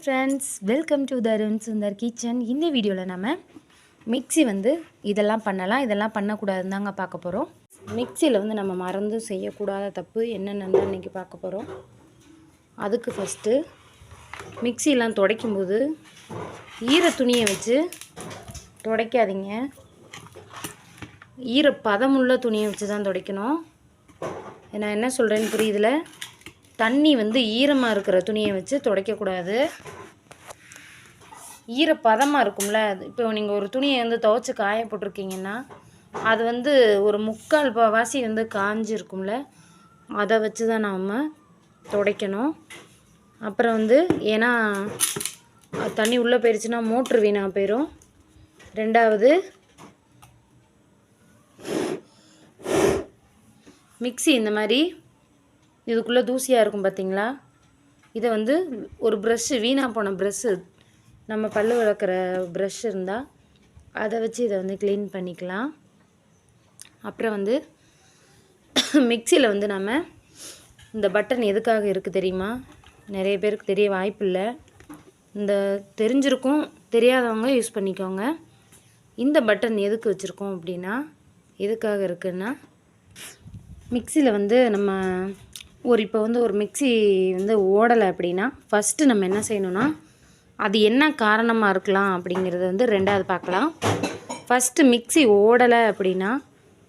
Friends, welcome to Tarun Sundar kitchen. இந்த வீடியோவில் நம்ம மிக்ஸி இதெல்லாம் பண்ணலாம், இதெல்லாம் பண்ணக்கூடாதுன்னு தாங்க பார்க்க போகிறோம். மிக்ஸியில் நம்ம மறந்து செய்யக்கூடாத தப்பு என்னென்னு தான் இன்றைக்கி பார்க்க போகிறோம். அதுக்கு ஃபஸ்ட்டு மிக்ஸிலாம் துடைக்கும்போது ஈர துணியை வச்சு துடைக்காதீங்க. ஈர பதமுள்ள துணியை வச்சு தான் துடைக்கணும். நான் என்ன சொல்கிறேன்னு புரியுதுல? தண்ணி ஈரமாக இருக்கிற துணியை வச்சு துடைக்கக்கூடாது. ஈரப்பதமாக இருக்கும்ல, இப்போ நீங்கள் ஒரு துணியை துவைச்சி காய போட்டிருக்கீங்கன்னா அது ஒரு முக்கால் வாசி காஞ்சிருக்கும்ல, அதை வச்சு தான் நாம் துடைக்கணும். அப்புறம் ஏன்னா தண்ணி உள்ளே போயிடுச்சுன்னா மோட்ரு வீணாக போயிடும். ரெண்டாவது, மிக்ஸி இந்த மாதிரி இதுக்குள்ளே தூசியாக இருக்கும் பார்த்தீங்களா? இதை ஒரு ப்ரஷ்ஷு, வீணாக போன ப்ரஷ்ஷு, நம்ம பல்லு விளக்குற ப்ரஷ் இருந்தால் அதை வச்சு இதை க்ளீன் பண்ணிக்கலாம். அப்புறம் மிக்ஸியில் நம்ம இந்த பட்டன் எதுக்காக இருக்குது தெரியுமா? நிறைய பேருக்கு தெரிய வாய்ப்பில்லை. இந்த தெரிஞ்சிருக்கும், தெரியாதவங்க யூஸ் பண்ணிக்கோங்க. இந்த பட்டன் எதுக்கு வச்சுருக்கோம் அப்படின்னா, எதுக்காக இருக்குன்னா, மிக்ஸியில் நம்ம இப்போ ஒரு மிக்ஸி ஓடலை அப்படின்னா ஃபஸ்ட்டு நம்ம என்ன செய்யணும்னா, அது என்ன காரணமாக இருக்கலாம் அப்படிங்கிறத ரெண்டாவது பார்க்கலாம். ஃபஸ்ட்டு மிக்ஸி ஓடலை அப்படின்னா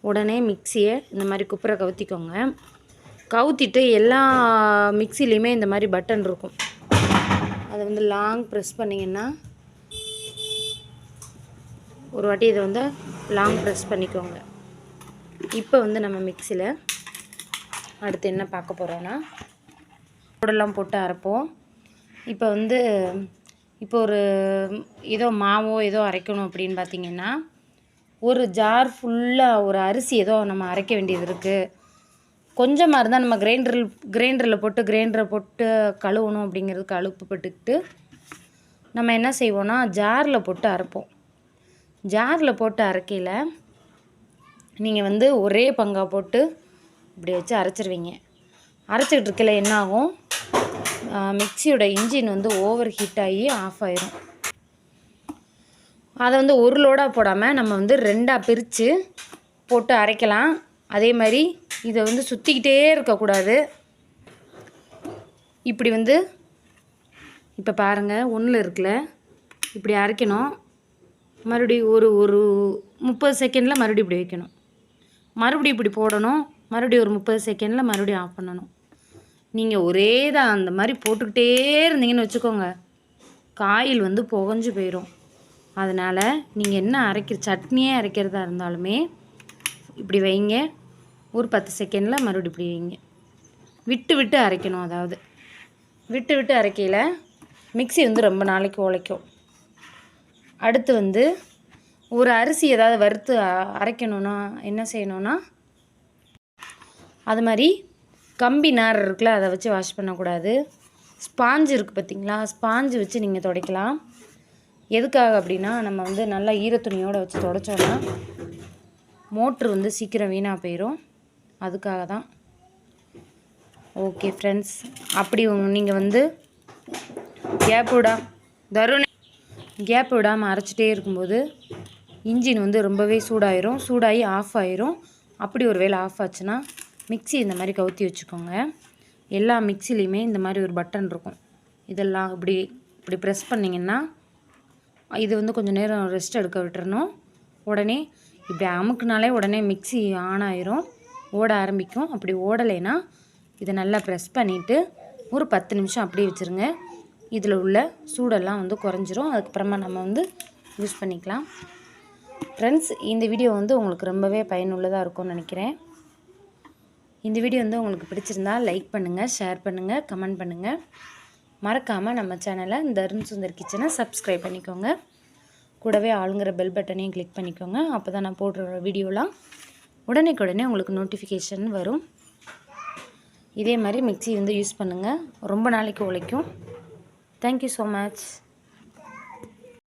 உடனே மிக்ஸியை இந்த மாதிரி குப்புற கவுத்திக்கோங்க. கவுத்திட்டு எல்லா மிக்ஸிலையுமே இந்த மாதிரி பட்டன் இருக்கும். அதை லாங் ப்ரெஸ் பண்ணிங்கன்னா, ஒரு வாட்டி இதை லாங் ப்ரெஸ் பண்ணிக்கோங்க. இப்போ நம்ம மிக்ஸியில் அடுத்து என்ன பார்க்க போகிறோன்னா, கூடெல்லாம் போட்டு அரைப்போம். இப்போ ஒரு ஏதோ மாவோ ஏதோ அரைக்கணும் அப்படின்னு பார்த்திங்கன்னா, ஒரு ஜார் ஃபுல்லாக ஒரு அரிசி ஏதோ நம்ம அரைக்க வேண்டியது இருக்குது. கொஞ்சமாக இருந்தால் நம்ம கிரைண்டரில் போட்டு கழுவணும் அப்படிங்கிறதுக்கு அலுப்புப்பட்டுக்கிட்டு நம்ம என்ன செய்வோன்னா, ஜாரில் போட்டு அரைப்போம். ஜாரில் போட்டு அரைக்கையில் நீங்கள் ஒரே பங்காக போட்டு இப்படி வச்சு அரைச்சிருவீங்க. அரைச்சிக்கிட்டு இருக்கல என்ன ஆகும், மிக்சியோட இன்ஜின் ஓவர் ஹீட் ஆகி ஆஃப் ஆயிரும். அதை ஒரு லோடாக போடாமல் நம்ம ரெண்டாக பிரித்து போட்டு அரைக்கலாம். அதே மாதிரி இதை சுற்றிக்கிட்டே இருக்கக்கூடாது. இப்படி இப்போ பாருங்கள், ஒன்றில் இருக்குல்ல, இப்படி அரைக்கணும். மறுபடியும் ஒரு 30 செகண்டில் மறுபடியும் இப்படி வைக்கணும். மறுபடியும் இப்படி போடணும். மறுபடியும் ஒரு 30 செகண்டில் மறுபடியும் ஆஃப் பண்ணணும். நீங்கள் ஒரே தான் அந்த மாதிரி போட்டுக்கிட்டே இருந்தீங்கன்னு வச்சுக்கோங்க, காயில் புகஞ்சு போயிடும். அதனால் நீங்கள் என்ன சட்னியே அரைக்கிறதா இருந்தாலுமே இப்படி வைங்க. ஒரு 10 செகண்டில் மறுபடியும் இப்படி வைங்க. விட்டு விட்டு அரைக்கணும். அதாவது விட்டு விட்டு அரைக்கையில் மிக்ஸி ரொம்ப நாளைக்கு உழைக்கும். அடுத்து ஒரு அரிசி ஏதாவது வறுத்து அரைக்கணுன்னா என்ன செய்யணுன்னா, அது மாதிரி கம்பி நார் இருக்குல்ல, அதை வச்சு வாஷ் பண்ணக்கூடாது. ஸ்பாஞ்சு இருக்குது பார்த்திங்களா, ஸ்பாஞ்சு வச்சு நீங்கள் துடைக்கலாம். எதுக்காக அப்படின்னா, நம்ம நல்லா ஈரத்துணியோடு வச்சு துடைச்சோன்னா மோட்ரு சீக்கிரம் வீணாக போயிடும். அதுக்காக தான். ஓகே ஃப்ரெண்ட்ஸ், அப்படி நீங்கள் கேப் விடாமல் அரைச்சிட்டே இருக்கும்போது இன்ஜின் ரொம்பவே சூடாகி ஆஃப் ஆயிரும். அப்படி ஒரு வேளை ஆஃப் ஆச்சுன்னா மிக்ஸி இந்த மாதிரி கவுத்தி வச்சுக்கோங்க. எல்லா மிக்ஸிலையுமே இந்த மாதிரி ஒரு பட்டன் இருக்கும். இதெல்லாம் இப்படி ப்ரெஸ் பண்ணிங்கன்னா இது கொஞ்சம் நேரம் ரெஸ்ட் எடுக்க விட்டுறணும். உடனே இப்படி அமுக்குனாலே உடனே மிக்ஸி ஆன் ஆயிரும், ஓட ஆரம்பிக்கும். அப்படி ஓடலைன்னா இதை நல்லா ப்ரெஸ் பண்ணிவிட்டு ஒரு 10 நிமிஷம் அப்படியே வச்சுருங்க. இதில் உள்ள சூடெல்லாம் குறைஞ்சிரும். அதுக்கப்புறமா நம்ம யூஸ் பண்ணிக்கலாம். ஃப்ரெண்ட்ஸ், இந்த வீடியோ உங்களுக்கு ரொம்பவே பயனுள்ளதாக இருக்கும்னு நினைக்கிறேன். இந்த வீடியோ உங்களுக்கு பிடிச்சிருந்தா லைக் பண்ணுங்கள், ஷேர் பண்ணுங்கள், கமெண்ட் பண்ணுங்கள். மறக்காமல் நம்ம சேனலை தருண் சுந்தர் கிச்சனை சப்ஸ்கிரைப் பண்ணிக்கோங்க. கூடவே ஆளுங்கிற பெல் பட்டனையும் கிளிக் பண்ணிக்கோங்க. அப்போ தான் நான் போடுற வீடியோலாம் உடனே உங்களுக்கு நோட்டிஃபிகேஷன் வரும். இதே மாதிரி மிக்ஸி யூஸ் பண்ணுங்கள். ரொம்ப நாளைக்கு உழைக்கும். Thank you so much.